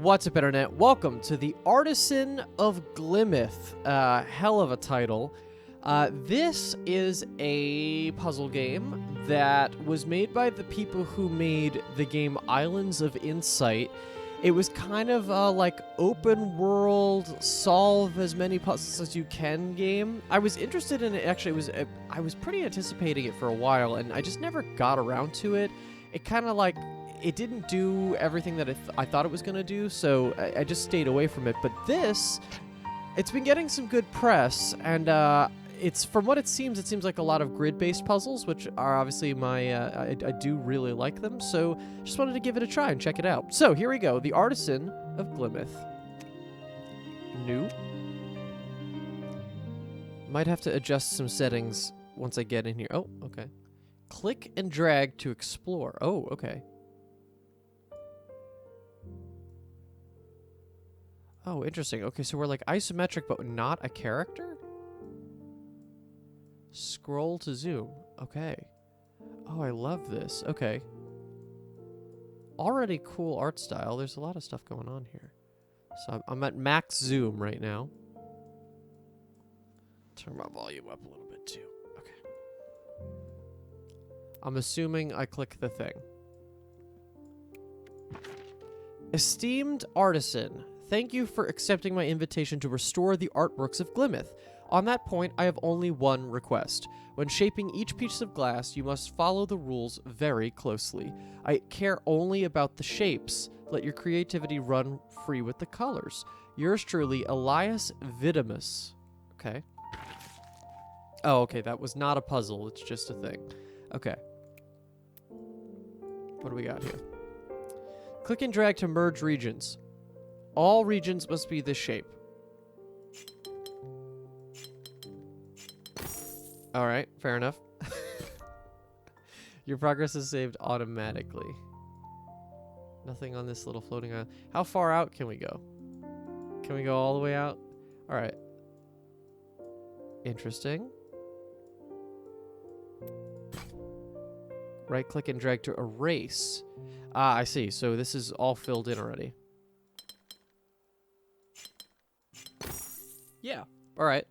What's up, Internet? Welcome to the Artisan of Glimmith. Hell of a title. This is a puzzle game that was made by the people who made the game Islands of Insight. It was kind of like open world, solve as many puzzles as you can game. I was interested in it. Actually, I was pretty anticipating it for a while, and I just never got around to it. It kind of like, it didn't do everything that I thought it was going to do, so I just stayed away from it. But this, it's been getting some good press, and it's, from what it seems like a lot of grid-based puzzles, which are obviously I do really like them, so just wanted to give it a try and check it out. So here we go, the Artisan of Glimmith. New. Might have to adjust some settings once I get in here. Oh, okay. Click and drag to explore. Oh, okay. Oh, interesting. Okay, so we're like isometric, but not a character? Scroll to zoom. Okay. Oh, I love this. Okay. Already cool art style. There's a lot of stuff going on here. So I'm at max zoom right now. Turn my volume up a little bit too. Okay. I'm assuming I click the thing. Esteemed artisan, thank you for accepting my invitation to restore the artworks of Glimmith. On that point, I have only one request. When shaping each piece of glass, you must follow the rules very closely. I care only about the shapes. Let your creativity run free with the colors. Yours truly, Elias Vidimus. Okay. Oh, okay, that was not a puzzle. It's just a thing. Okay. What do we got here? Click and drag to merge regions. All regions must be this shape. Alright, fair enough. Your progress is saved automatically. Nothing on this little floating island. How far out can we go? Can we go all the way out? Alright. Interesting. Right click and drag to erase. Ah, I see. So this is all filled in already. Yeah. Alright.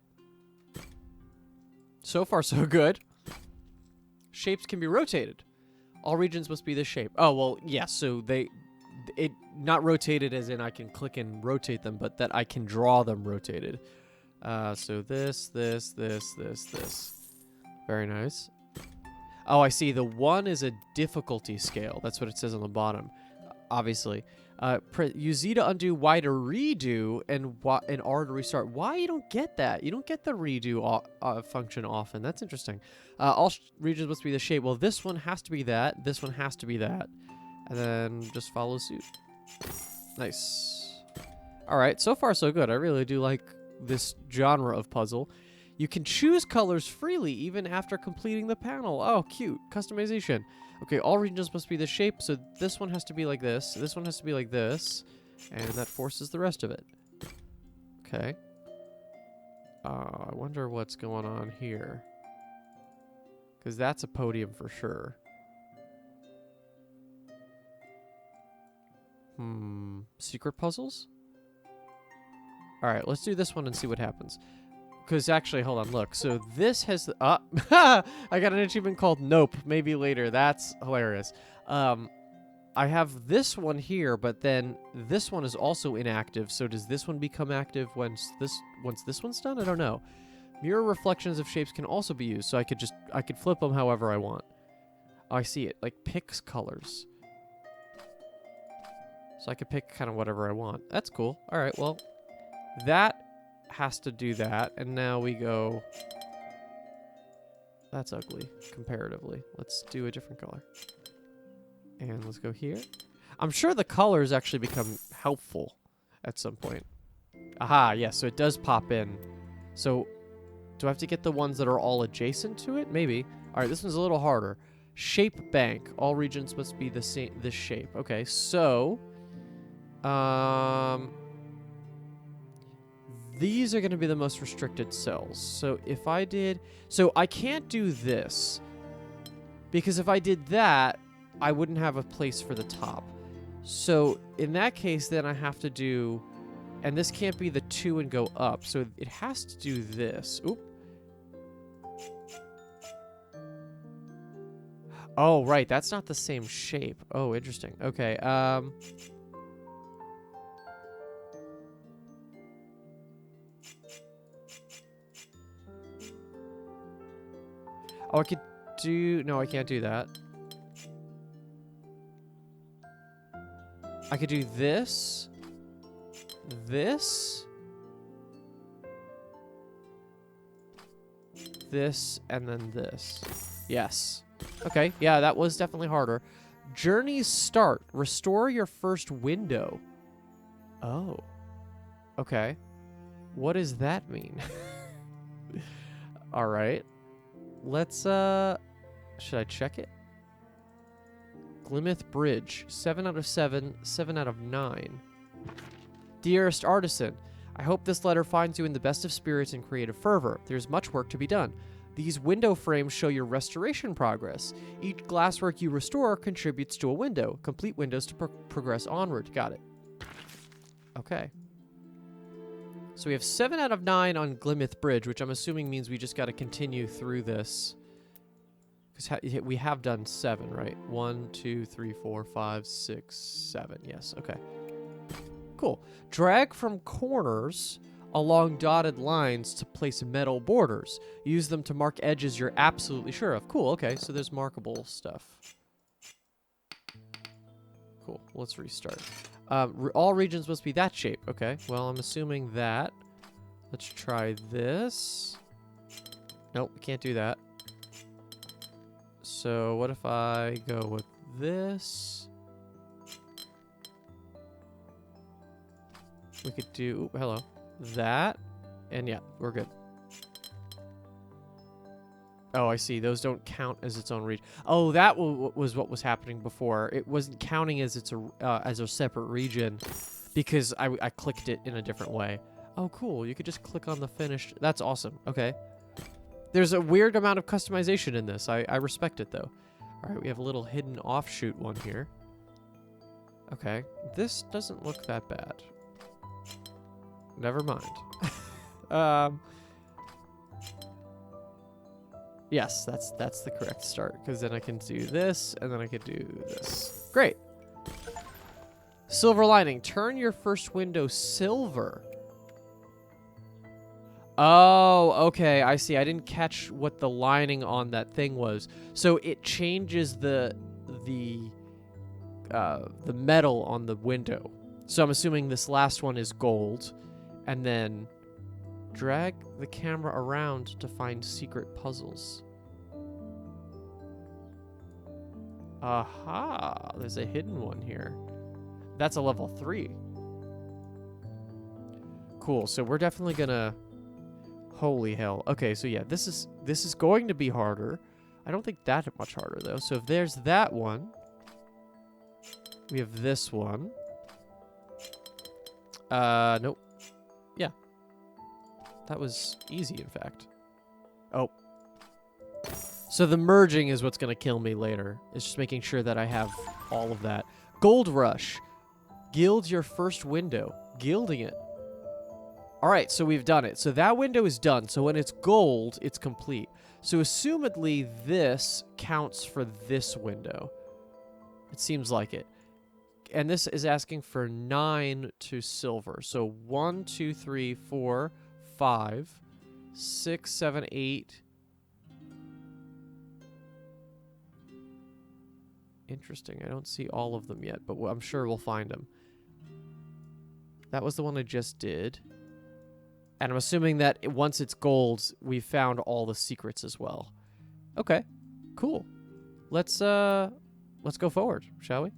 So far, so good. Shapes can be rotated. All regions must be this shape. Oh, well, yeah, so it not rotated as in I can click and rotate them, but that I can draw them rotated. So this. Very nice. Oh, I see. The 1 is a difficulty scale. That's what it says on the bottom, obviously. Use Z to undo, Y to redo, and R to restart. Why you don't get that? You don't get the redo function often. That's interesting. All regions must be the shape. Well, this one has to be that. This one has to be that. And then just follow suit. Nice. All right, so far so good. I really do like this genre of puzzle. You can choose colors freely even after completing the panel. Oh, cute. Customization. Okay, all regions must be the shape, so this one has to be like this. This one has to be like this. And that forces the rest of it. Okay. I wonder what's going on here. Because that's a podium for sure. Secret puzzles? Alright, let's do this one and see what happens. Because actually, hold on, look. So this has... I got an achievement called Nope. Maybe later. That's hilarious. I have this one here, but then this one is also inactive. So does this one become active once this one's done? I don't know. Mirror reflections of shapes can also be used. So I could flip them however I want. Oh, I see it. Like picks colors. So I could pick kind of whatever I want. That's cool. All right, well, that has to do that, and now we go... That's ugly, comparatively. Let's do a different color. And let's go here. I'm sure the colors actually become helpful at some point. Aha, yes, so it does pop in. So, do I have to get the ones that are all adjacent to it? Maybe. Alright, this one's a little harder. Shape bank. All regions must be the same, this shape. Okay, so... These are going to be the most restricted cells. So if I did... So I can't do this. Because if I did that, I wouldn't have a place for the top. So in that case, then I have to do, and this can't be the 2 and go up. So it has to do this. Oop. Oh, right. That's not the same shape. Oh, interesting. Okay. Oh, I could do... No, I can't do that. I could do this. This. This, and then this. Yes. Okay, yeah, that was definitely harder. Journey's start. Restore your first window. Oh. Okay. What does that mean? Alright. Let's, should I check it? Glimmith Bridge. 7 out of 7. 7 out of 9. Dearest Artisan, I hope this letter finds you in the best of spirits and creative fervor. There's much work to be done. These window frames show your restoration progress. Each glasswork you restore contributes to a window. Complete windows to progress onward. Got it. Okay. So we have 7 out of 9 on Glimmith Bridge, which I'm assuming means we just got to continue through this. Because we have done 7, right? 1, 2, 3, 4, 5, 6, 7. Yes, okay. Cool. Drag from corners along dotted lines to place metal borders. Use them to mark edges you're absolutely sure of. Cool, okay, so there's markable stuff. Cool, let's restart. All regions must be that shape. Okay, well, I'm assuming that. Let's try this. Nope, can't do that. So what if I go with this? We could do, ooh, hello, that, and yeah, we're good. Oh, I see. Those don't count as its own region. Oh, that was what was happening before. It wasn't counting as a separate region because I clicked it in a different way. Oh, cool. You could just click on the finished. That's awesome. Okay. There's a weird amount of customization in this. I respect it, though. All right, we have a little hidden offshoot one here. Okay. This doesn't look that bad. Never mind. Yes, that's the correct start, because then I can do this, and then I can do this. Great. Silver lining. Turn your first window silver. Oh, okay, I see. I didn't catch what the lining on that thing was. So it changes the metal on the window. So I'm assuming this last one is gold. And then drag the camera around to find secret puzzles. Aha! There's a hidden one here. That's a level 3. Cool, so we're definitely gonna... Holy hell. Okay, so yeah, this is going to be harder. I don't think that much harder, though. So if there's that one... We have this one. Nope. Yeah. That was easy, in fact. Oh. So the merging is what's going to kill me later. It's just making sure that I have all of that. Gold Rush. Gild your first window. Gilding it. All right, so we've done it. So that window is done. So when it's gold, it's complete. So assumedly, this counts for this window. It seems like it. And this is asking for 9 to silver. So 1, 2, 3, 4, 5, 6, 7, 8. Interesting. I don't see all of them yet, but I'm sure we'll find them. That was the one I just did. And I'm assuming that once it's gold, we found all the secrets as well. Okay. Cool. Let's go forward, shall we?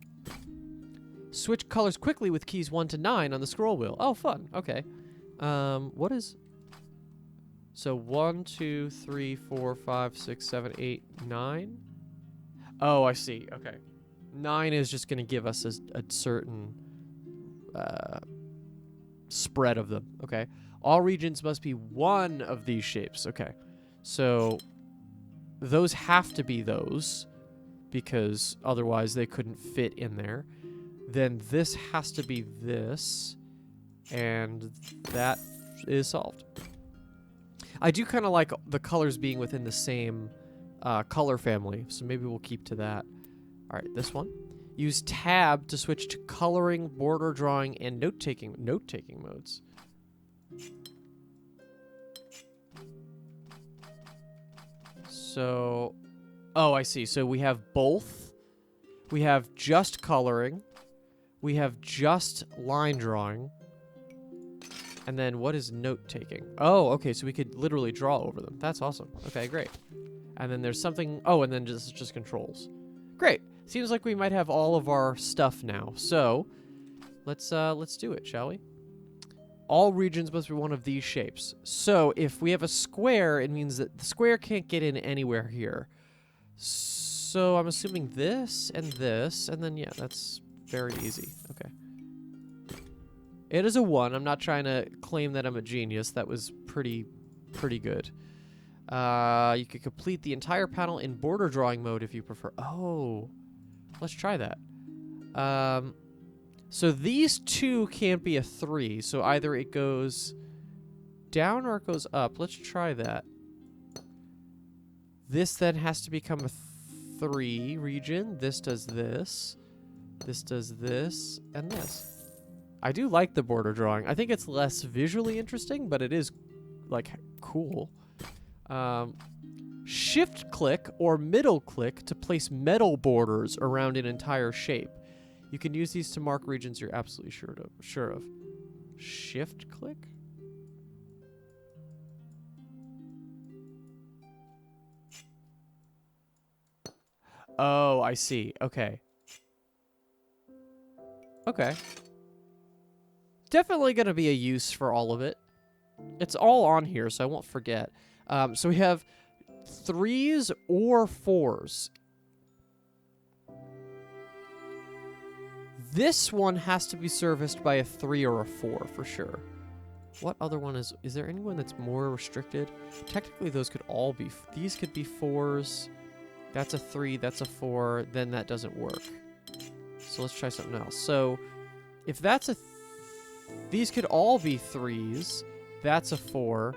Switch colors quickly with keys 1 to 9 on the scroll wheel. Oh, fun. Okay. What is... So 1, 2, 3, 4, 5, 6, 7, 8, 9? Oh, I see. Okay. 9 is just going to give us a certain spread of them. Okay. All regions must be one of these shapes. Okay. So those have to be those because otherwise they couldn't fit in there. then this has to be this, and that is solved. I do kind of like the colors being within the same color family, so maybe we'll keep to that. All right, this one. Use tab to switch to coloring, border drawing, and note-taking modes. So, oh, I see. So we have both. We have just coloring. We have just line drawing. And then what is note-taking? Oh, okay, so we could literally draw over them. That's awesome. Okay, great. And then there's something... Oh, and then just controls. Great. Seems like we might have all of our stuff now. So, let's do it, shall we? All regions must be one of these shapes. So, if we have a square, it means that the square can't get in anywhere here. So, I'm assuming this, and then, yeah, that's very easy. Okay. It is a 1. I'm not trying to claim that I'm a genius. That was pretty good. You could complete the entire panel in border drawing mode if you prefer. Oh, let's try that. So these two can't be a 3, so either it goes down or it goes up. Let's try that. This then has to become a 3 region. This does this. This does this, and this. I do like the border drawing. I think it's less visually interesting, but it is, like, cool. Shift click or middle click to place metal borders around an entire shape. You can use these to mark regions you're absolutely sure of. Shift click? Oh, I see. Okay. Okay. Definitely going to be a use for all of it. It's all on here, so I won't forget. So we have 3s or 4s. This one has to be serviced by a 3 or a 4 for sure. What other one is there anyone that's more restricted? Technically, those could all be, these could be 4s. That's a 3, that's a 4, then that doesn't work. So let's try something else. So if that's a, these could all be 3s. That's a 4.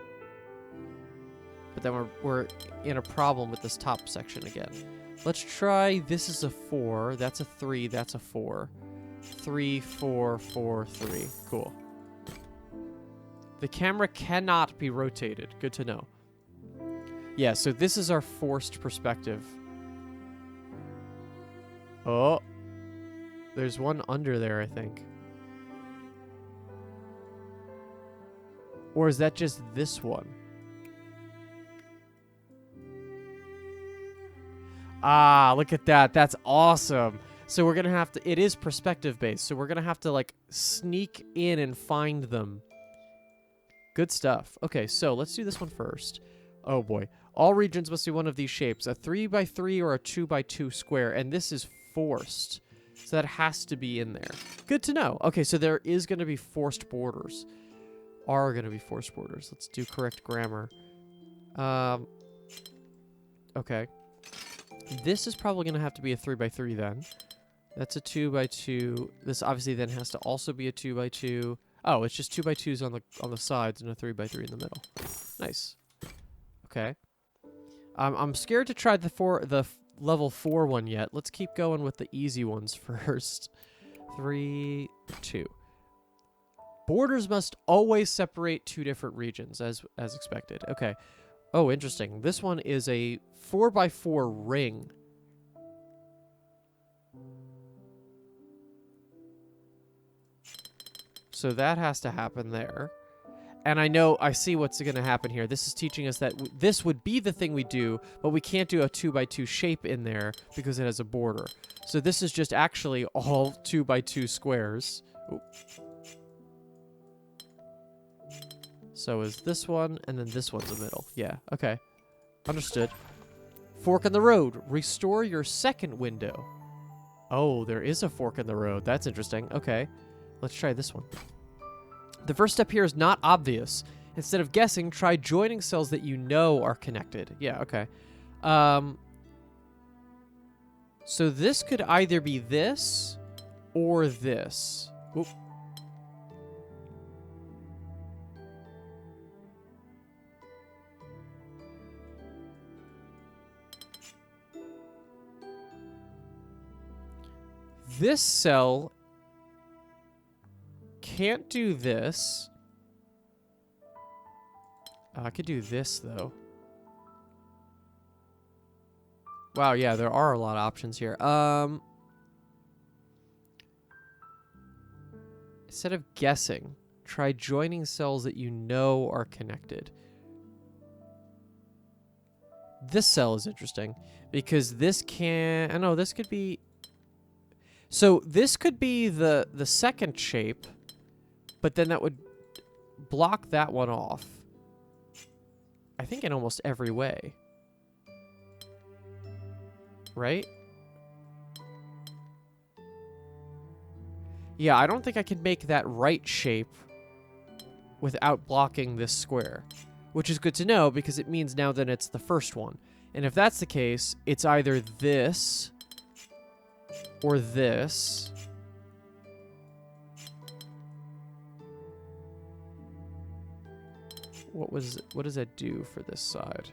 But then we're in a problem with this top section again. Let's try, this is a 4, that's a 3, that's a 4. 3, 4, 4, 3. Cool. The camera cannot be rotated. Good to know. Yeah, so this is our forced perspective. Oh. There's one under there, I think. Or is that just this one? Ah, look at that. That's awesome. So we're going to have to... It is perspective-based, so we're going to have to, like, sneak in and find them. Good stuff. Okay, so let's do this one first. Oh, boy. All regions must be one of these shapes. A 3x3 or a 2x2 square, and this is forced. So that has to be in there. Good to know. Okay, so there is going to be forced borders. Are going to be forced borders. Let's do correct grammar. Okay. This is probably going to have to be a 3x3 then. That's a 2x2. This obviously then has to also be a 2x2. Oh, it's just 2x2s on the sides and a 3x3 in the middle. Nice. Okay. I'm scared to try the level 4 one yet. Let's keep going with the easy ones first. 3, 2. Borders must always separate 2 different regions, as expected. Okay. Oh, interesting. This one is a 4x4 ring. So that has to happen there. And I see what's going to happen here. This is teaching us that this would be the thing we do, but we can't do a 2x2 shape in there because it has a border. So this is just actually all 2x2 squares. Ooh. So is this one, and then this one's the middle. Yeah, okay. Understood. Fork in the road. Restore your second window. Oh, there is a fork in the road. That's interesting. Okay. Let's try this one. The first step here is not obvious. Instead of guessing, try joining cells that you know are connected. Yeah, okay. So this could either be this, or this. Oop. This cell can't do this. I could do this, though. Wow, yeah, there are a lot of options here. Instead of guessing, try joining cells that you know are connected. This cell is interesting because this can... I know, this could be... So this could be the second shape, but then that would block that one off. I think in almost every way. Right? Yeah, I don't think I can make that right shape without blocking this square. Which is good to know because it means now that it's the first one. And if that's the case, it's either this or this. What does that do for this side?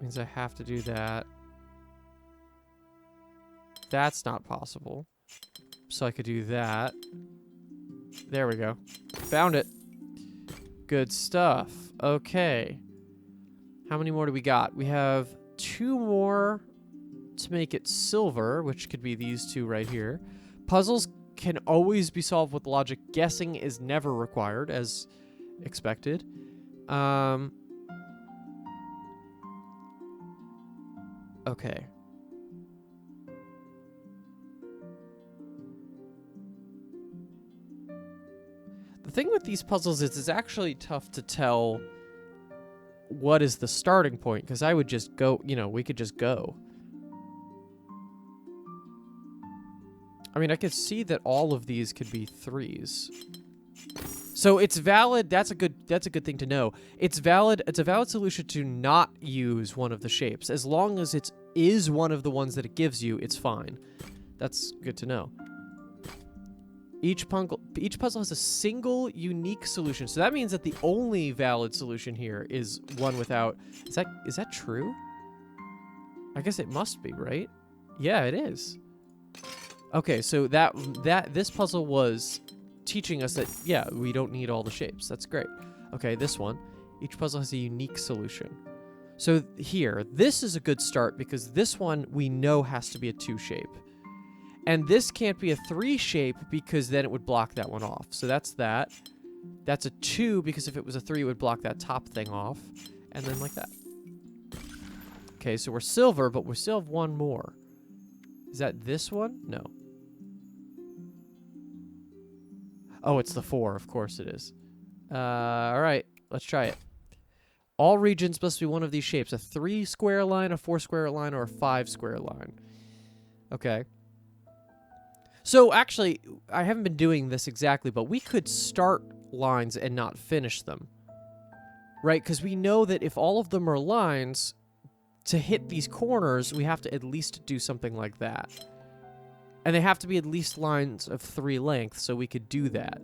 Means I have to do that. That's not possible. So I could do that. There we go. Found it. Good stuff. Okay. How many more do we got? We have 2 more to make it silver, which could be these 2 right here. Puzzles can always be solved with logic. Guessing is never required, as expected. Okay. The thing with these puzzles is it's actually tough to tell what is the starting point, because I would just go, you know, we could just go. I mean, I could see that all of these could be 3s. So it's valid. That's a good thing to know. It's valid. It's a valid solution to not use one of the shapes. As long as it is one of the ones that it gives you, it's fine. That's good to know. Each puzzle has a single unique solution. So that means that the only valid solution here is one without... Is that true? I guess it must be, right? Yeah, it is. Okay, so this puzzle was teaching us that, yeah, we don't need all the shapes. That's great. Okay, this one. Each puzzle has a unique solution. So here, this is a good start because this one we know has to be a 2 shape. And this can't be a 3 shape because then it would block that one off. So that's that. That's a 2 because if it was a 3, it would block that top thing off. And then like that. Okay, so we're silver, but we still have 1 more. Is that this one? No. Oh, it's the 4. Of course it is. All right, let's try it. All regions must be one of these shapes. A 3 square line, a 4 square line, or a 5 square line. Okay. So actually, I haven't been doing this exactly, but we could start lines and not finish them. Right? Because we know that if all of them are lines, to hit these corners, we have to at least do something like that. And they have to be at least lines of 3 lengths, so we could do that.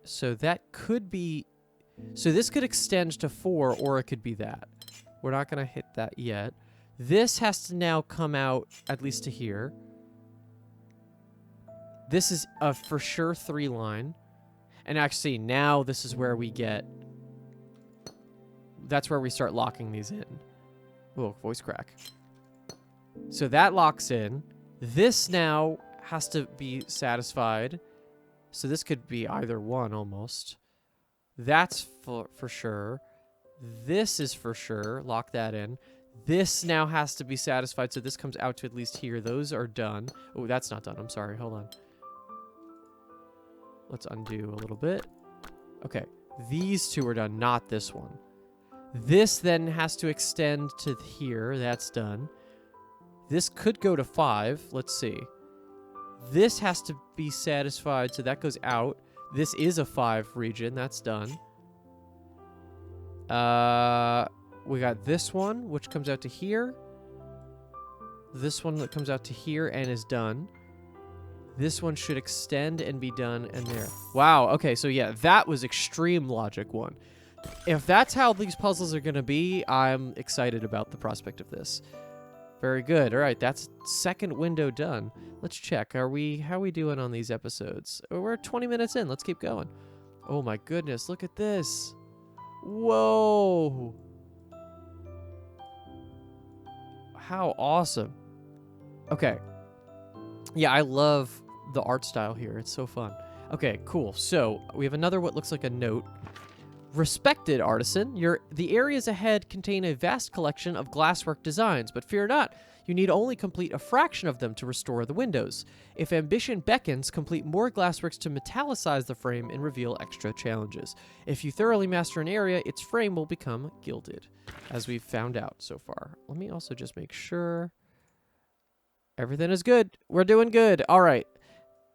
So that could be... So this could extend to 4, or it could be that. We're not going to hit that yet. This has to now come out at least to here. This is a for sure 3 line. And actually, now this is where we get... That's where we start locking these in. Oh, voice crack. So that locks in. This now has to be satisfied. So this could be either one almost. That's for sure. This is for sure. Lock that in. This now has to be satisfied, so this comes out to at least here. Those are done. Oh, that's not done. I'm sorry. Hold on. Let's undo a little bit. Okay. These 2 are done, not this one. This then has to extend to here. That's done. This could go to 5. Let's see. This has to be satisfied, so that goes out. This is a 5 region. That's done. we got this one, which comes out to here. This one that comes out to here and is done. This one should extend and be done and there. Wow, okay, so yeah, that was extreme logic one. If that's how these puzzles are going to be, I'm excited about the prospect of this. Very good. All right, that's second window done. Let's check. How are we doing on these episodes? Oh, we're 20 minutes in. Let's keep going. Oh my goodness, look at this. Whoa. How awesome. Okay. Yeah, I love the art style here. It's so fun. Okay, cool. So we have another what looks like a note. Respected artisan, the areas ahead contain a vast collection of glasswork designs, but fear not, you need only complete a fraction of them to restore the windows. If ambition beckons, complete more glassworks to metallicize the frame and reveal extra challenges. If you thoroughly master an area, its frame will become gilded, as we've found out so far. Let me also just make sure everything is good. We're doing good. All right.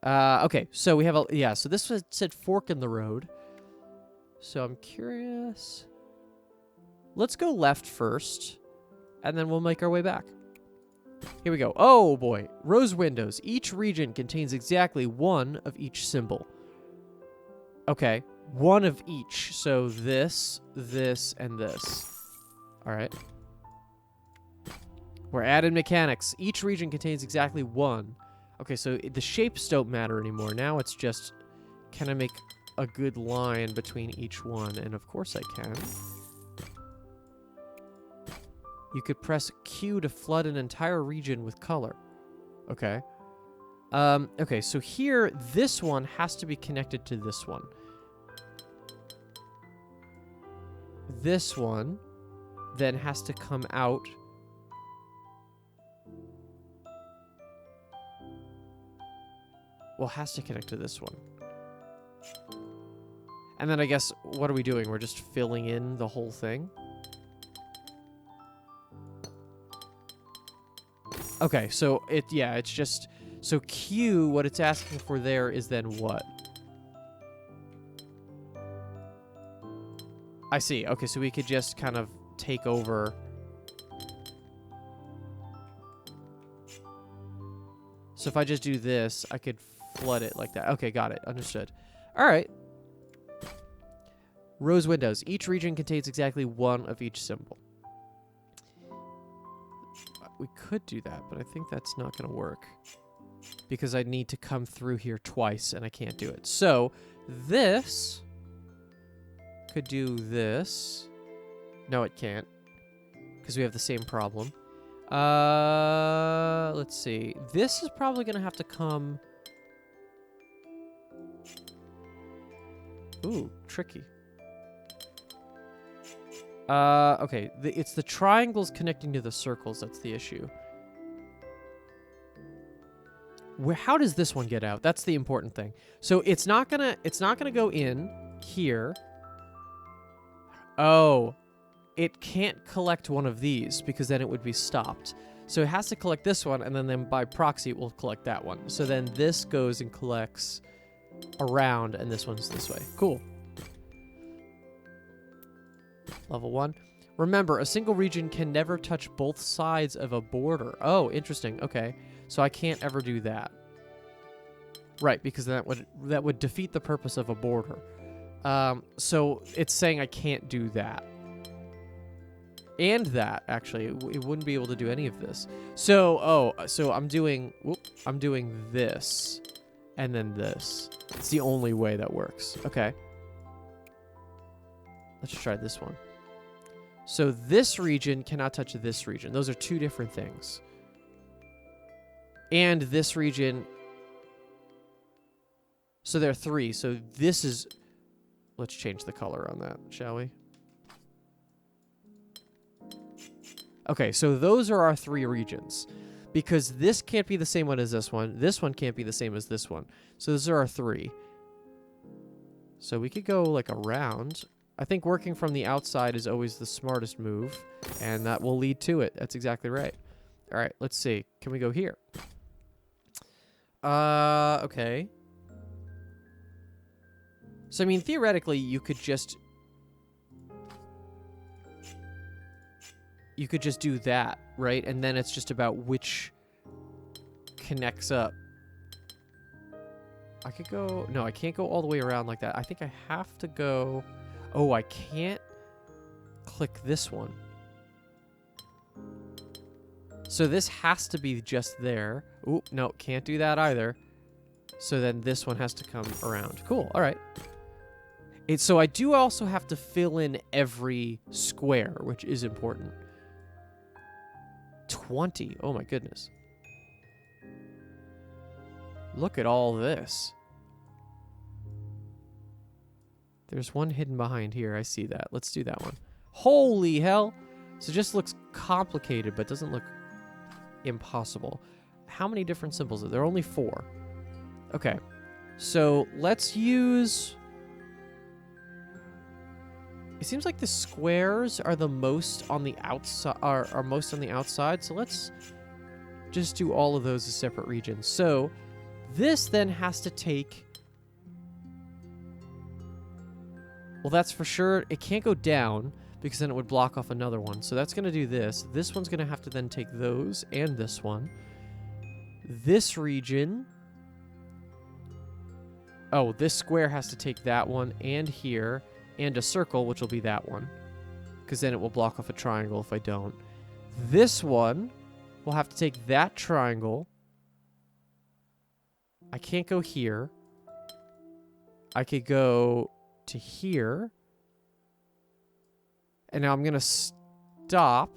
Okay, so we have so this said fork in the road. So I'm curious. Let's go left first, and then we'll make our way back. Here we go. Oh, boy. Rose windows. Each region contains exactly one of each symbol. Okay. One of each. So this, this, and this. All right. We're adding mechanics. Each region contains exactly one. Okay, so the shapes don't matter anymore. Now it's just, can I make a good line between each one? And of course I can. You could press Q to flood an entire region with color. Okay. Okay, so here, this one has to be connected to this one. This one then has to come out. Well, has to connect to this one. And then I guess, what are we doing? We're just filling in the whole thing? Okay, so it's just, so Q, what it's asking for there is then what? I see. Okay, so we could just kind of take over. So if I just do this, I could flood it like that. Okay, got it. Understood. All right. Rose windows. Each region contains exactly one of each symbol. We could do that, but I think that's not going to work. Because I need to come through here twice, and I can't do it. So, this could do this. No, it can't. Because we have the same problem. Let's see. This is probably going to have to come... Ooh, tricky. Okay, it's the triangles connecting to the circles that's the issue. How does this one get out? That's the important thing. So it's not gonna go in here. Oh, it can't collect one of these because then it would be stopped. So it has to collect this one, and then by proxy it will collect that one. So then this goes and collects around, and this one's this way. Cool. Level 1. Remember, a single region can never touch both sides of a border. Oh, interesting. Okay. So I can't ever do that. Right, because that would defeat the purpose of a border. So it's saying I can't do that. And that, actually. It wouldn't be able to do any of this. So, so I'm doing this. And then this. It's the only way that works. Okay. Let's try this one. So this region cannot touch this region. Those are two different things. And this region... So there are three. So this is... Let's change the color on that, shall we? Okay, so those are our three regions. Because this can't be the same one as this one. This one can't be the same as this one. So those are our three. So we could go, like, around... I think working from the outside is always the smartest move, and that will lead to it. That's exactly right. All right, let's see. Can we go here? Okay. So, I mean, theoretically, you could just... you could just do that, right? And then it's just about which connects up. I could go... No, I can't go all the way around like that. I think I have to go... Oh, I can't click this one. So this has to be just there. Oop, no, can't do that either. So then this one has to come around. Cool, all right. So I do also have to fill in every square, which is important. 20. Oh my goodness. Look at all this. There's one hidden behind here. I see that. Let's do that one. Holy hell. So it just looks complicated, but doesn't look impossible. How many different symbols are there? There are only 4. Okay. So let's use... It seems like the squares are the most on the outside, are most on the outside. So let's just do all of those as separate regions. So this then has to take... Well, that's for sure. It can't go down because then it would block off another one. So that's going to do this. This one's going to have to then take those and this one. This region... Oh, this square has to take that one and here. And a circle, which will be that one. Because then it will block off a triangle if I don't. This one will have to take that triangle. I can't go here. I could go to here. And now I'm going to stop.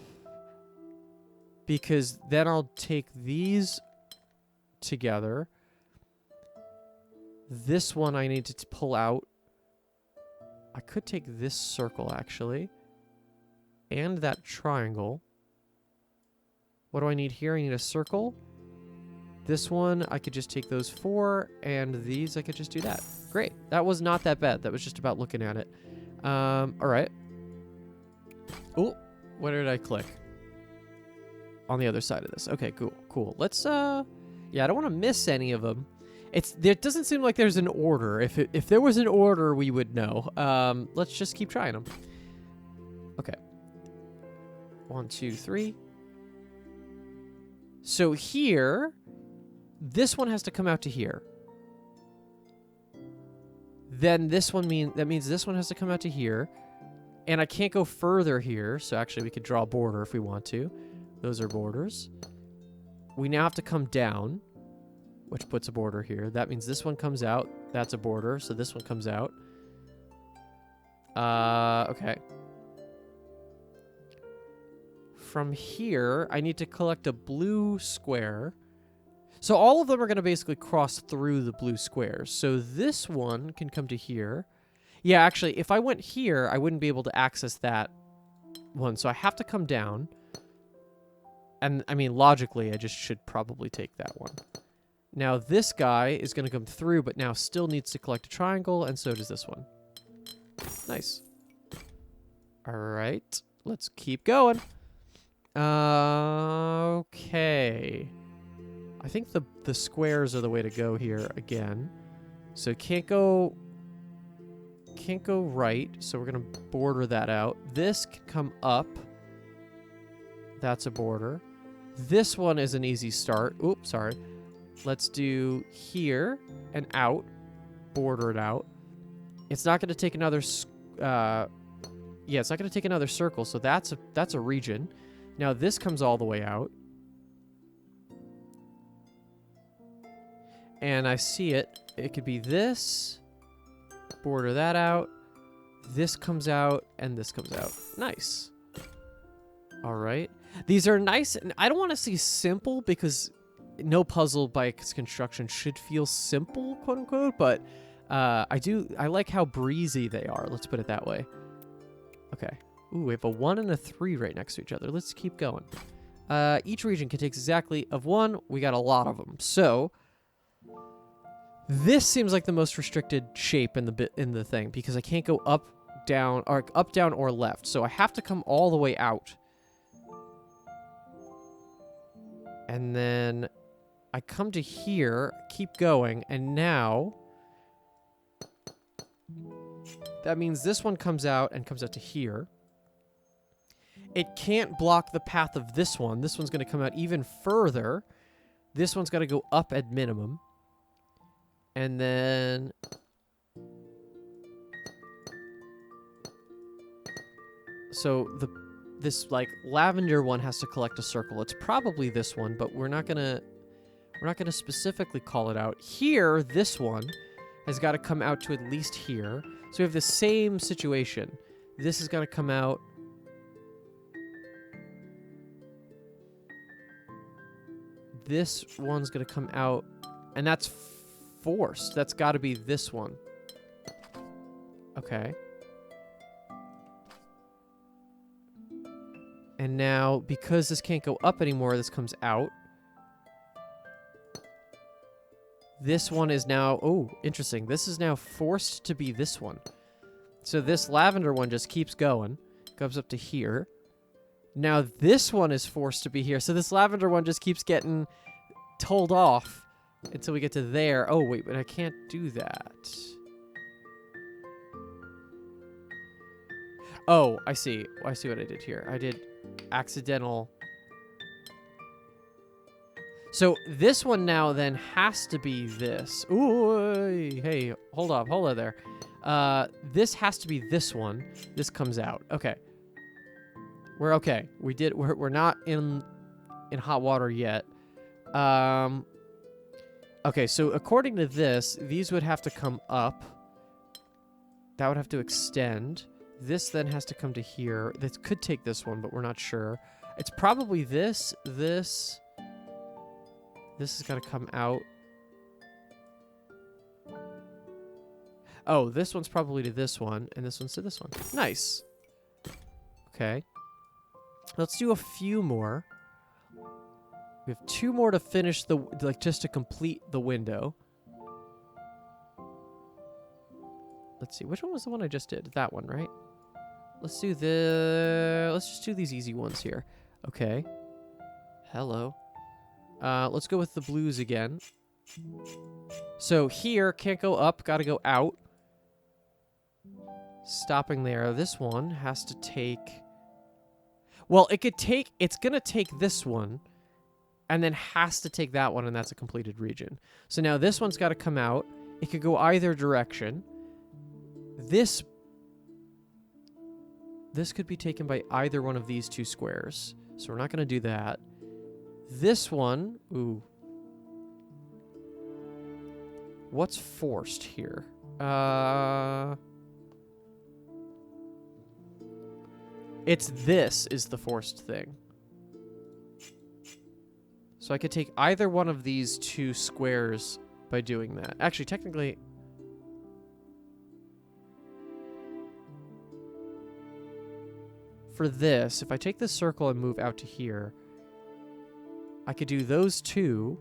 Because then I'll take these together. This one I need to pull out. I could take this circle, actually. And that triangle. What do I need here? I need a circle. This one, I could just take those 4. And these, I could just do that. Great. That was not that bad. That was just about looking at it. All right. Oh, where did I click? On the other side of this. Okay, cool. Cool. Let's, yeah, I don't want to miss any of them. There doesn't seem like there's an order. If there was an order, we would know. Let's just keep trying them. Okay. 1, 2, 3. So here, this one has to come out to here. Then this one means this one has to come out to here. And I can't go further here, so actually we could draw a border if we want to. Those are borders. We now have to come down, which puts a border here. That means this one comes out. That's a border, so this one comes out. Okay. From here, I need to collect a blue square. So all of them are going to basically cross through the blue squares. So this one can come to here. Yeah, actually, if I went here, I wouldn't be able to access that one. So I have to come down. And, I mean, logically, I just should probably take that one. Now, this guy is going to come through, but now still needs to collect a triangle, and so does this one. Nice. All right. Let's keep going. Okay. I think the squares are the way to go here again. So can't go right, so we're going to border that out. This can come up. That's a border. This one is an easy start. Oops, sorry. Let's do here and out. Border it out. It's not going to take another... it's not going to take another circle, so that's a region. Now this comes all the way out. And I see it. It could be this. Border that out. This comes out, and this comes out. Nice. All right. These are nice, and I don't want to say simple because no puzzle by its construction should feel simple, quote unquote, but I like how breezy they are. Let's put it that way. Okay. Ooh, we have a 1 and a 3 right next to each other. Let's keep going. Each region contains exactly of 1. We got a lot of them. So this seems like the most restricted shape in the thing because I can't go up, down, or left. So I have to come all the way out. And then I come to here, keep going, and now that means this one comes out and comes out to here. It can't block the path of this one. This one's going to come out even further. This one's got to go up at minimum. And then... So this like lavender one has to collect a circle. It's probably this one, but we're not gonna specifically call it out. Here, this one has got to come out to at least here. So we have the same situation. This has got to come out. This one's gonna come out, and that's forced. That's got to be this one. Okay. And now, because this can't go up anymore, this comes out. This one is now... Oh, interesting. This is now forced to be this one. So this lavender one just keeps going. Goes up to here. Now this one is forced to be here. So this lavender one just keeps getting told off until we get to there. Oh, wait, but I can't do that. Oh, I see. I see what I did here. I did accidental. So this one now then has to be this. Ooh, hey, hold on there. This has to be this one. This comes out. Okay. We're okay. We're not in hot water yet. Okay, so according to this, these would have to come up. That would have to extend. This then has to come to here. This could take this one, but we're not sure. It's probably this. This has got to come out. Oh, this one's probably to this one, and this one's to this one. Nice. Okay. Let's do a few more. We have 2 more to finish just to complete the window. Let's see. Which one was the one I just did? That one, right? Let's just do these easy ones here. Okay. Hello. Let's go with the blues again. So here, can't go up, gotta go out. Stopping there. This one has to take... Well, it's gonna take this one, and then has to take that one, and that's a completed region. So now this one's gotta come out. It could go either direction. This could be taken by either one of these 2 squares. So we're not gonna do that. This one, ooh. What's forced here? This is the forced thing. So I could take either one of these 2 squares by doing that. Actually, technically... For this, if I take this circle and move out to here, I could do those 2.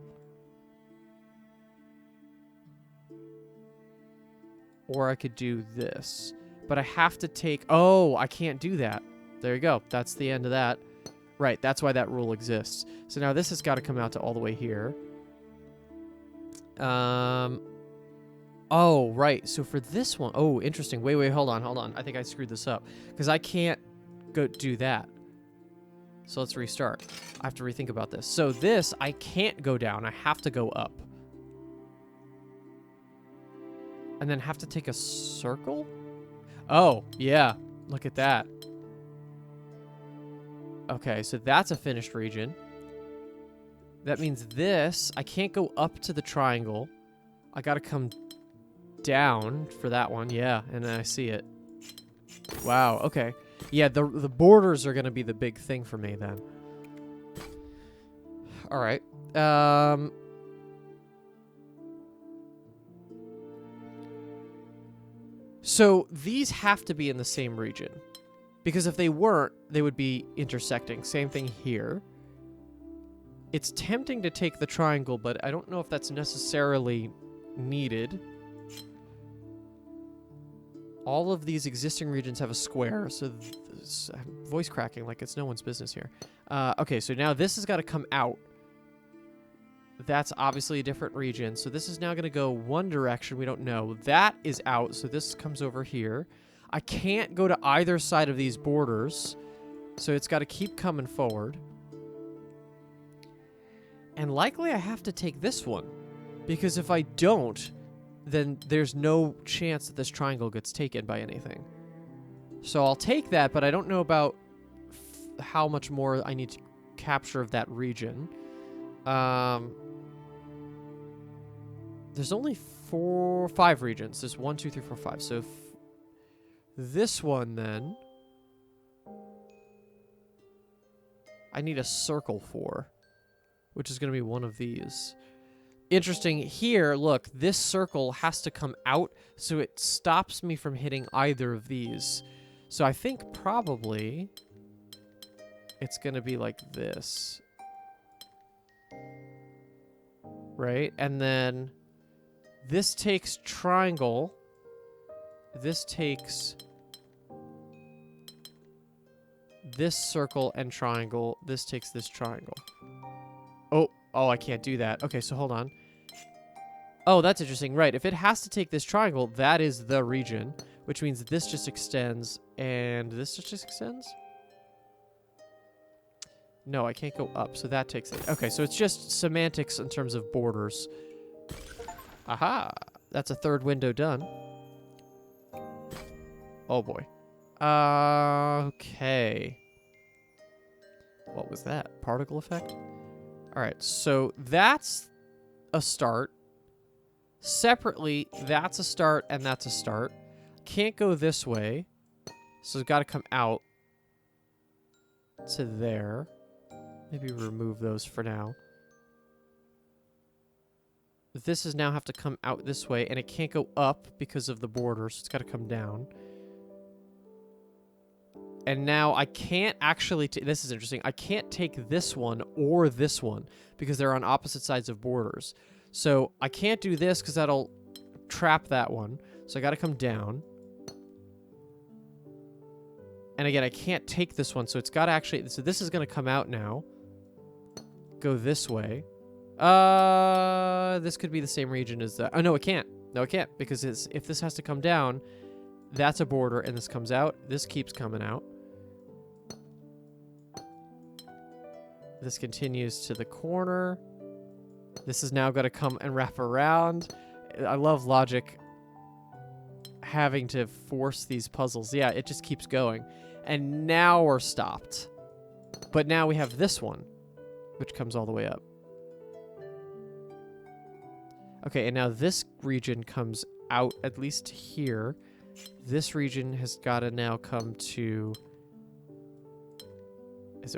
Or I could do this. But I have to take... Oh, I can't do that. There you go. That's the end of that. Right, that's why that rule exists. So now this has got to come out to all the way here. Oh, right. So for this one... Oh, interesting. Wait, hold on. I think I screwed this up. Because I can't go do that. So let's restart. I have to rethink about this. So this, I can't go down. I have to go up. And then have to take a circle? Oh, yeah. Look at that. Okay, so that's a finished region. That means this, I can't go up to the triangle. I gotta come down for that one. Yeah, and then I see it. Wow, okay. Yeah, the borders are gonna be the big thing for me then. All right. So these have to be in the same region. Because if they weren't, they would be intersecting. Same thing here. It's tempting to take the triangle, but I don't know if that's necessarily needed. All of these existing regions have a square, so I'm voice cracking like it's no one's business here. Okay, so now this has got to come out. That's obviously a different region, so this is now going to go one direction. We don't know. That is out, so this comes over here. I can't go to either side of these borders, So it's got to keep coming forward. And likely I have to take this one. Because if I don't, then there's no chance that this triangle gets taken by anything. So I'll take that, but I don't know about how much more I need to capture of that region. There's only 5 regions. There's 1, 2, 3, 4, 5. So this one then, I need a circle for, which is going to be one of these. Interesting here, look, this circle has to come out, so it stops me from hitting either of these. So I think probably it's going to be like this. Right? And then this takes triangle. This takes this circle and triangle. This takes this triangle. Oh, I can't do that. Okay, so hold on. Oh, that's interesting. Right, if it has to take this triangle, that is the region, which means this just extends, and this just extends? No, I can't go up, so that takes it. Okay, so it's just semantics in terms of borders. Aha! That's a third window done. Oh, boy. Okay. What was that? Particle effect? Alright, so that's a start. Separately, that's a start and that's a start. Can't go this way, so it's got to come out to there. Maybe remove those for now. This is now have to come out this way, and it can't go up because of the border, so it's got to come down. And now I can't actually... this is interesting. I can't take this one or this one because they're on opposite sides of borders. So I can't do this because that'll trap that one. So I got to come down. And again, I can't take this one, so it's got to actually... so this is going to come out now. Go this way. This could be the same region as that. Oh, no, it can't. No, it can't, because if this has to come down, that's a border, and this comes out. This keeps coming out. This continues to the corner. This is now going to come and wrap around. I love logic having to force these puzzles. Yeah, it just keeps going. And now we're stopped. But now we have this one, which comes all the way up. Okay, and now this region comes out at least here. This region has got to now come to...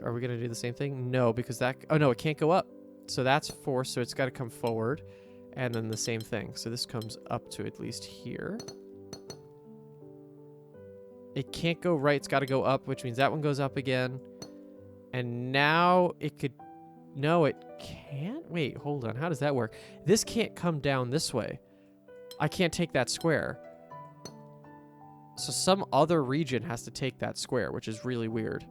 are we going to do the same thing? No, because that... oh, no, it can't go up. So that's forced, so it's got to come forward. And then the same thing. So this comes up to at least here. It can't go right. It's got to go up, which means that one goes up again. And now it could... no, it can't? Wait, hold on. How does that work? This can't come down this way. I can't take that square. So some other region has to take that square, which is really weird.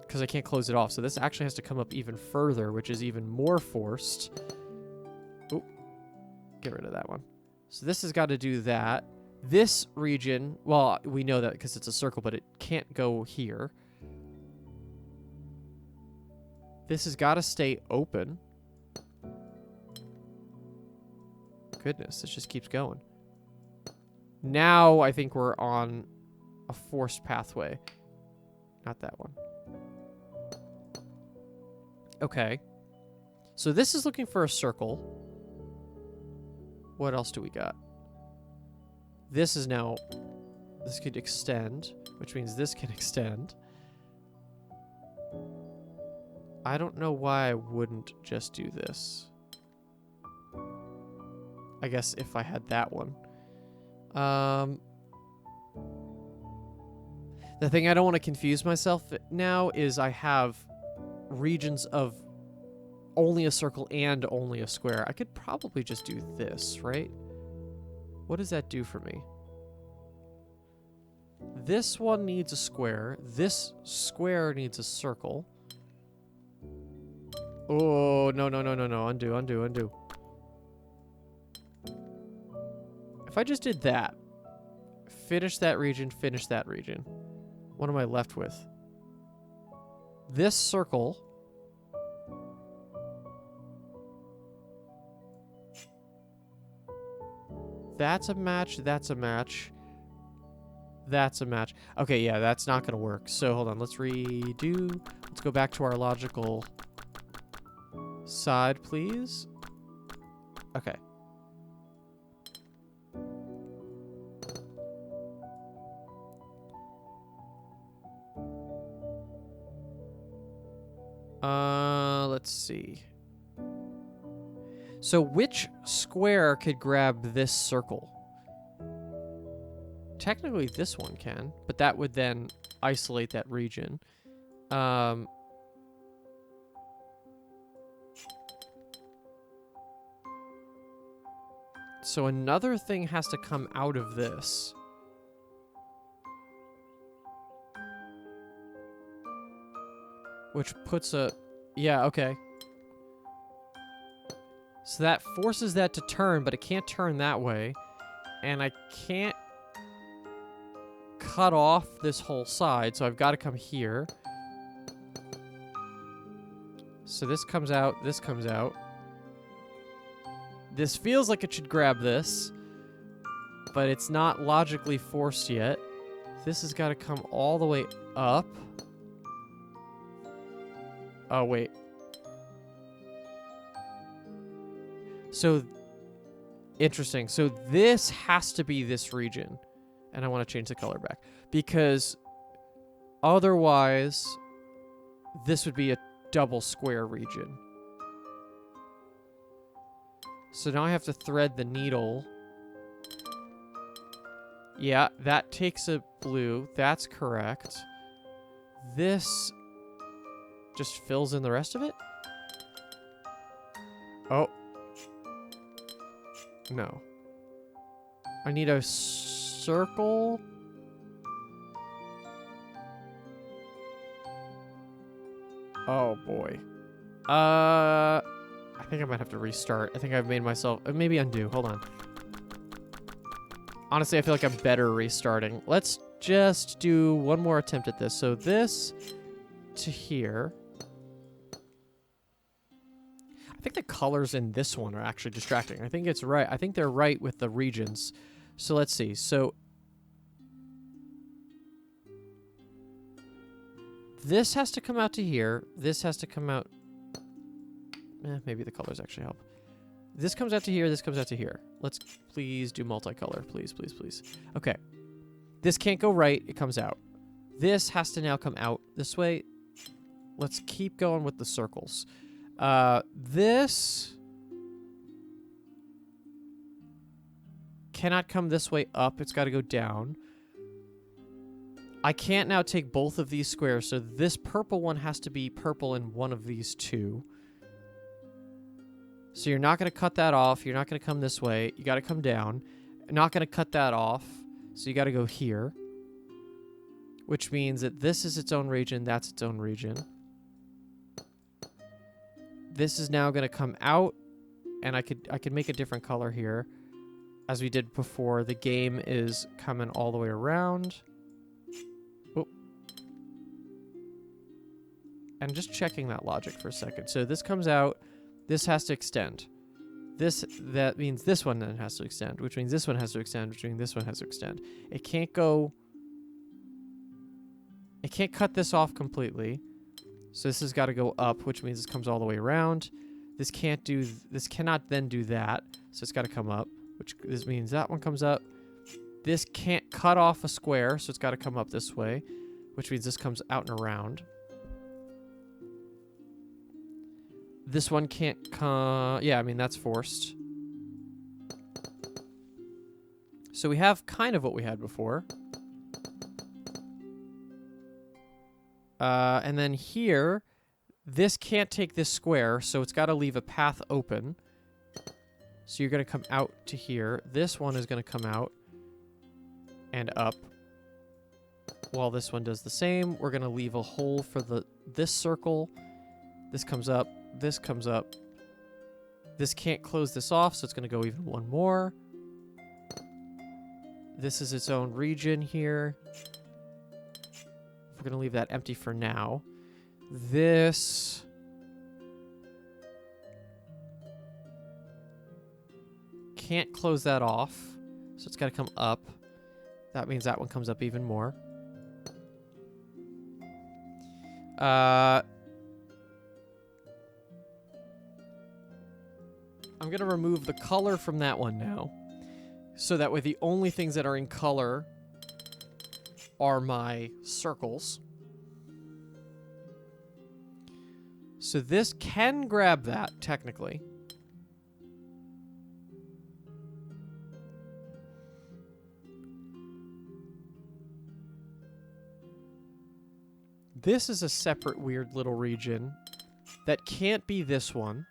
Because I can't close it off. So this actually has to come up even further, which is even more forced. Oop. Get rid of that one. So this has got to do that. This region, well, we know that because it's a circle, but it can't go here. This has got to stay open. Goodness, this just keeps going. Now I think we're on a forced pathway. Not that one. Okay. So this is looking for a circle. What else do we got? This is now... this could extend, which means this can extend. I don't know why I wouldn't just do this. I guess if I had that one. The thing I don't want to confuse myself now is I have regions of only a circle and only a square. I could probably just do this, right? What does that do for me? This one needs a square. This square needs a circle. Oh, no, no, no, no, no. Undo, undo, undo. If I just did that, finish that region, What am I left with? This circle. That's a match. That's a match. That's a match. Okay, yeah, that's not going to work. So hold on. Let's redo. Let's go back to our logical side, please. Okay. Let's see. So which square could grab this circle? Technically this one can, but that would then isolate that region. So another thing has to come out of this. Which puts a... Yeah, okay. So that forces that to turn, but it can't turn that way. And I can't cut off this whole side, so I've got to come here. So this comes out, this comes out. This feels like it should grab this, but it's not logically forced yet. This has got to come all the way up. Oh, wait. So, interesting. So this has to be this region. And I want to change the color back. Because otherwise, this would be a double square region. So now I have to thread the needle. Yeah, that takes a blue. That's correct. This just fills in the rest of it? Oh. No. I need a circle. Oh boy. I think I might have to restart. I think I've made myself... maybe undo. Hold on. Honestly, I feel like I'm better restarting. Let's just do one more attempt at this. So this to here. I think the colors in this one are actually distracting. I think it's right. I think they're right with the regions. So let's see. So this has to come out to here. This has to come out. Maybe the colors actually help. This comes out to here. This comes out to here. Let's please do multicolor. Please, please, please. Okay. This can't go right. It comes out. This has to now come out this way. Let's keep going with the circles. This cannot come this way up. It's got to go down. I can't now take both of these squares, so this purple one has to be purple in one of these two. So you're not going to cut that off. You're not going to come this way. You got to come down. You're not going to cut that off. So you got to go here. Which means that this is its own region. That's its own region. This is now going to come out. And I could make a different color here. As we did before, the game is coming all the way around. Oh. And just checking that logic for a second. So this comes out. This has to extend. That means this one then has to extend, which means this one has to extend, which means this one has to extend. It can't go... It can't cut this off completely. So this has got to go up, which means this comes all the way around. This can't do... This cannot then do that. So it's got to come up, which this means that one comes up. This can't cut off a square, so it's got to come up this way, which means this comes out and around. This one can't come... Yeah, I mean, that's forced. So we have kind of what we had before. And then here, this can't take this square, so it's got to leave a path open. So you're going to come out to here. This one is going to come out and up. While this one does the same, we're going to leave a hole for this circle. This comes up. This comes up. This can't close this off, so it's going to go even one more. This is its own region here. we're going to leave that empty for now. This... can't close that off, so it's got to come up. That means that one comes up even more. I'm going to remove the color from that one now, so that way the only things that are in color are my circles. So this can grab that, technically. This is a separate weird little region that can't be this one.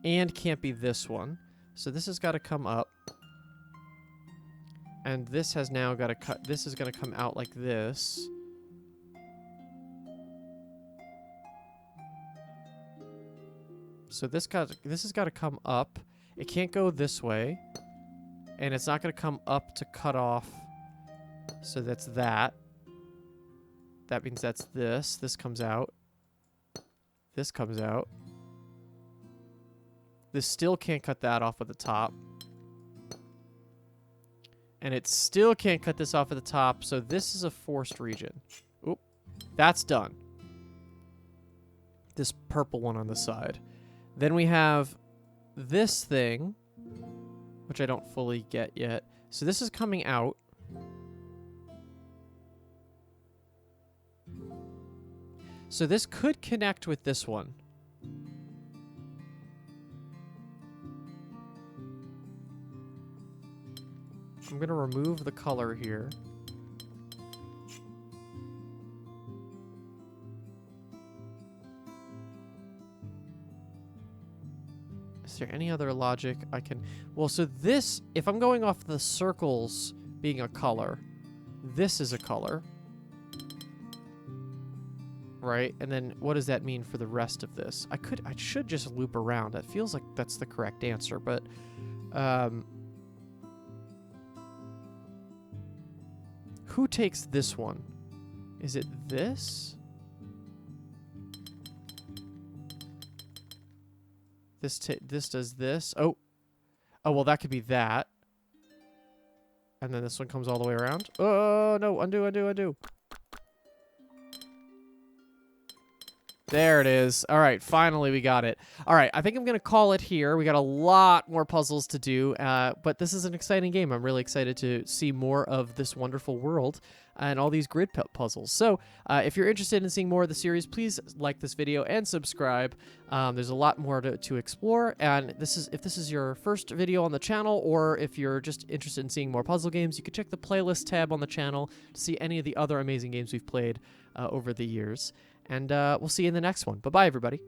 And can't be this one. So this has got to come up. And this has now got to cut. This is going to come out like this. So this has got to come up. It can't go this way. And it's not going to come up to cut off. So that's that. That means that's this. This comes out. This comes out. This still can't cut that off at the top. And it still can't cut this off at the top, so this is a forced region. Oop. That's done. This purple one on the side. Then we have this thing, which I don't fully get yet. So this is coming out. So this could connect with this one. I'm going to remove the color here. Is there any other logic I can... Well, so this, if I'm going off the circles being a color, this is a color. Right? And then what does that mean for the rest of this? I should just loop around. That feels like that's the correct answer, but... who takes this one? Is it this? This does this. Oh, well, that could be that. And then this one comes all the way around. Oh, no. Undo, undo, undo. There it is. All right, finally we got it. All right, I think I'm going to call it here. We got a lot more puzzles to do, but this is an exciting game. I'm really excited to see more of this wonderful world and all these grid puzzles. So if you're interested in seeing more of the series, please like this video and subscribe. There's a lot more to explore, and if this is your first video on the channel, or if you're just interested in seeing more puzzle games, you can check the playlist tab on the channel to see any of the other amazing games we've played over the years. And we'll see you in the next one. Bye-bye, everybody.